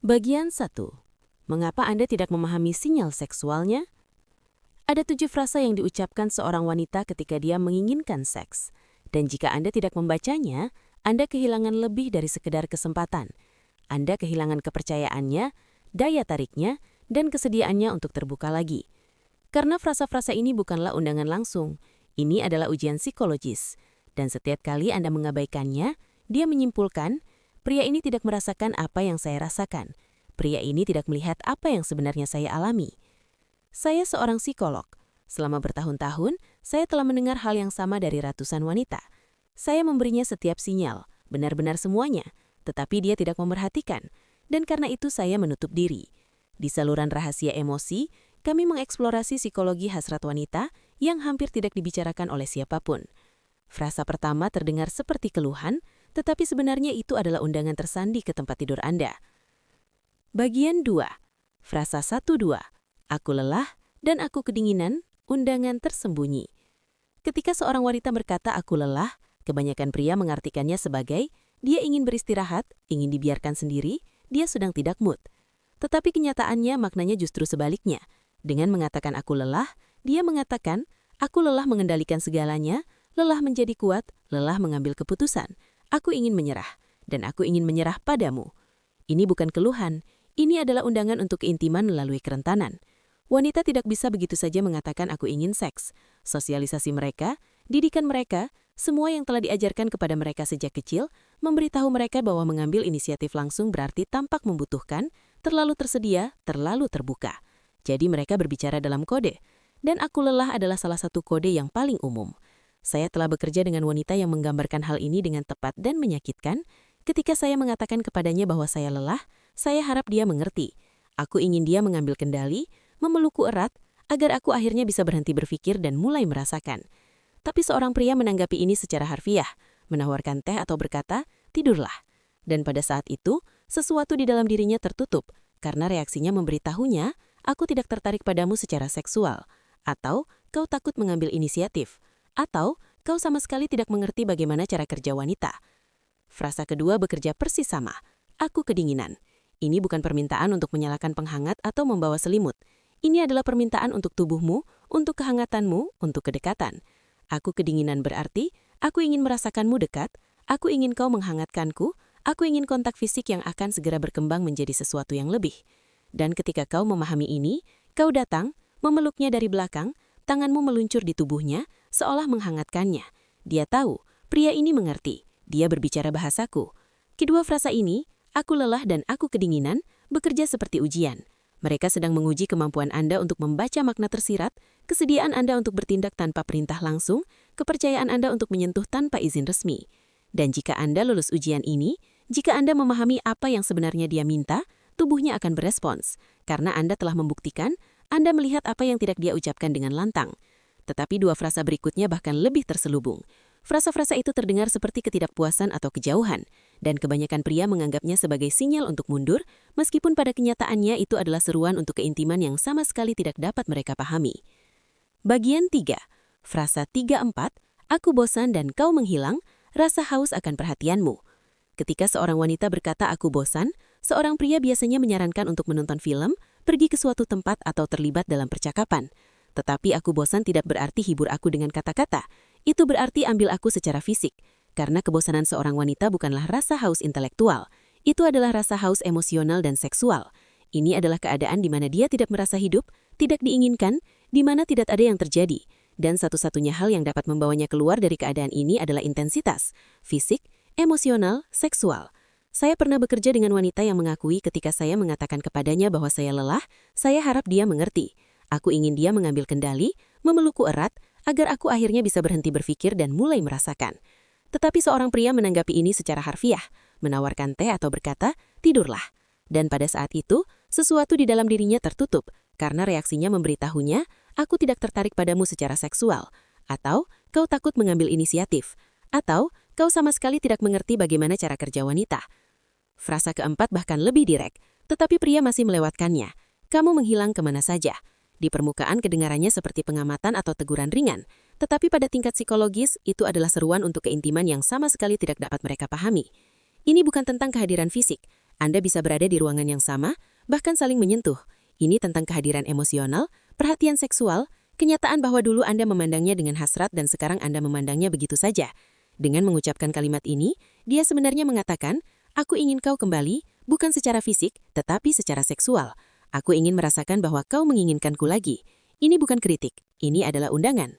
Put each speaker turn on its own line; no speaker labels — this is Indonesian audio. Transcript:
Bagian 1. Mengapa Anda tidak memahami sinyal seksualnya? Ada 7 frasa yang diucapkan seorang wanita ketika dia menginginkan seks. Dan jika Anda tidak membacanya, Anda kehilangan lebih dari sekedar kesempatan. Anda kehilangan kepercayaannya, daya tariknya, dan kesediaannya untuk terbuka lagi. Karena frasa-frasa ini bukanlah undangan langsung, ini adalah ujian psikologis. Dan setiap kali Anda mengabaikannya, dia menyimpulkan, pria ini tidak merasakan apa yang saya rasakan. Pria ini tidak melihat apa yang sebenarnya saya alami. Saya seorang psikolog. Selama bertahun-tahun, saya telah mendengar hal yang sama dari ratusan wanita. Saya memberinya setiap sinyal, benar-benar semuanya, tetapi dia tidak memerhatikan. Dan karena itu saya menutup diri. Di saluran rahasia emosi, kami mengeksplorasi psikologi hasrat wanita yang hampir tidak dibicarakan oleh siapapun. Frasa pertama terdengar seperti keluhan, tetapi sebenarnya itu adalah undangan tersandi ke tempat tidur Anda. Bagian 2. Frasa 1-2. Aku lelah dan aku kedinginan, undangan tersembunyi. Ketika seorang wanita berkata aku lelah, kebanyakan pria mengartikannya sebagai dia ingin beristirahat, ingin dibiarkan sendiri, dia sedang tidak mood. Tetapi kenyataannya maknanya justru sebaliknya. Dengan mengatakan aku lelah, dia mengatakan aku lelah mengendalikan segalanya, lelah menjadi kuat, lelah mengambil keputusan. Aku ingin menyerah, dan aku ingin menyerah padamu. Ini bukan keluhan, ini adalah undangan untuk keintiman melalui kerentanan. Wanita tidak bisa begitu saja mengatakan aku ingin seks. Sosialisasi mereka, didikan mereka, semua yang telah diajarkan kepada mereka sejak kecil, memberitahu mereka bahwa mengambil inisiatif langsung berarti tampak membutuhkan, terlalu tersedia, terlalu terbuka. Jadi mereka berbicara dalam kode. Dan aku lelah adalah salah satu kode yang paling umum. Saya telah bekerja dengan wanita yang menggambarkan hal ini dengan tepat dan menyakitkan. Ketika saya mengatakan kepadanya bahwa saya lelah, saya harap dia mengerti. Aku ingin dia mengambil kendali, memelukku erat, agar aku akhirnya bisa berhenti berpikir dan mulai merasakan. Tapi seorang pria menanggapi ini secara harfiah, menawarkan teh atau berkata, tidurlah. Dan pada saat itu, sesuatu di dalam dirinya tertutup, karena reaksinya memberitahunya, aku tidak tertarik padamu secara seksual, atau kau takut mengambil inisiatif, atau kau sama sekali tidak mengerti bagaimana cara kerja wanita. Frasa kedua bekerja persis sama, aku kedinginan. Ini bukan permintaan untuk menyalakan penghangat atau membawa selimut. Ini adalah permintaan untuk tubuhmu, untuk kehangatanmu, untuk kedekatan. Aku kedinginan berarti, aku ingin merasakanmu dekat, aku ingin kau menghangatkanku, aku ingin kontak fisik yang akan segera berkembang menjadi sesuatu yang lebih. Dan ketika kau memahami ini, kau datang, memeluknya dari belakang, tanganmu meluncur di tubuhnya, seolah menghangatkannya. Dia tahu, pria ini mengerti, dia berbicara bahasaku. Kedua frasa ini, aku lelah dan aku kedinginan, bekerja seperti ujian. Mereka sedang menguji kemampuan Anda untuk membaca makna tersirat, kesediaan Anda untuk bertindak tanpa perintah langsung, kepercayaan Anda untuk menyentuh tanpa izin resmi. Dan jika Anda lulus ujian ini, jika Anda memahami apa yang sebenarnya dia minta, tubuhnya akan berespons. Karena Anda telah membuktikan, Anda melihat apa yang tidak dia ucapkan dengan lantang. Tetapi dua frasa berikutnya bahkan lebih terselubung. Frasa-frasa itu terdengar seperti ketidakpuasan atau kejauhan, dan kebanyakan pria menganggapnya sebagai sinyal untuk mundur, meskipun pada kenyataannya itu adalah seruan untuk keintiman yang sama sekali tidak dapat mereka pahami. Bagian 3. Frasa 3-4, aku bosan dan kau menghilang, rasa haus akan perhatianmu. Ketika seorang wanita berkata aku bosan, seorang pria biasanya menyarankan untuk menonton film, pergi ke suatu tempat atau terlibat dalam percakapan. Tetapi aku bosan tidak berarti hibur aku dengan kata-kata. Itu berarti ambil aku secara fisik. Karena kebosanan seorang wanita bukanlah rasa haus intelektual. Itu adalah rasa haus emosional dan seksual. Ini adalah keadaan di mana dia tidak merasa hidup, tidak diinginkan, di mana tidak ada yang terjadi. Dan satu-satunya hal yang dapat membawanya keluar dari keadaan ini adalah intensitas, fisik, emosional, seksual. Saya pernah bekerja dengan wanita yang mengakui ketika saya mengatakan kepadanya bahwa saya lelah, saya harap dia mengerti. Aku ingin dia mengambil kendali, memelukku erat, agar aku akhirnya bisa berhenti berpikir dan mulai merasakan. Tetapi seorang pria menanggapi ini secara harfiah, menawarkan teh atau berkata, tidurlah. Dan pada saat itu, sesuatu di dalam dirinya tertutup, karena reaksinya memberitahunya, aku tidak tertarik padamu secara seksual, atau kau takut mengambil inisiatif, atau kau sama sekali tidak mengerti bagaimana cara kerja wanita. Frasa keempat bahkan lebih direk, tetapi pria masih melewatkannya. Kamu menghilang kemana saja. Di permukaan kedengarannya seperti pengamatan atau teguran ringan, tetapi pada tingkat psikologis itu adalah seruan untuk keintiman yang sama sekali tidak dapat mereka pahami. Ini bukan tentang kehadiran fisik.
Anda bisa berada di ruangan yang sama, bahkan saling menyentuh. Ini tentang kehadiran emosional, perhatian seksual, kenyataan bahwa dulu Anda memandangnya dengan hasrat dan sekarang Anda memandangnya begitu saja. Dengan mengucapkan kalimat ini, dia sebenarnya mengatakan, "Aku ingin kau kembali, bukan secara fisik, tetapi secara seksual. Aku ingin merasakan bahwa kau menginginkanku lagi." Ini bukan kritik, ini adalah undangan.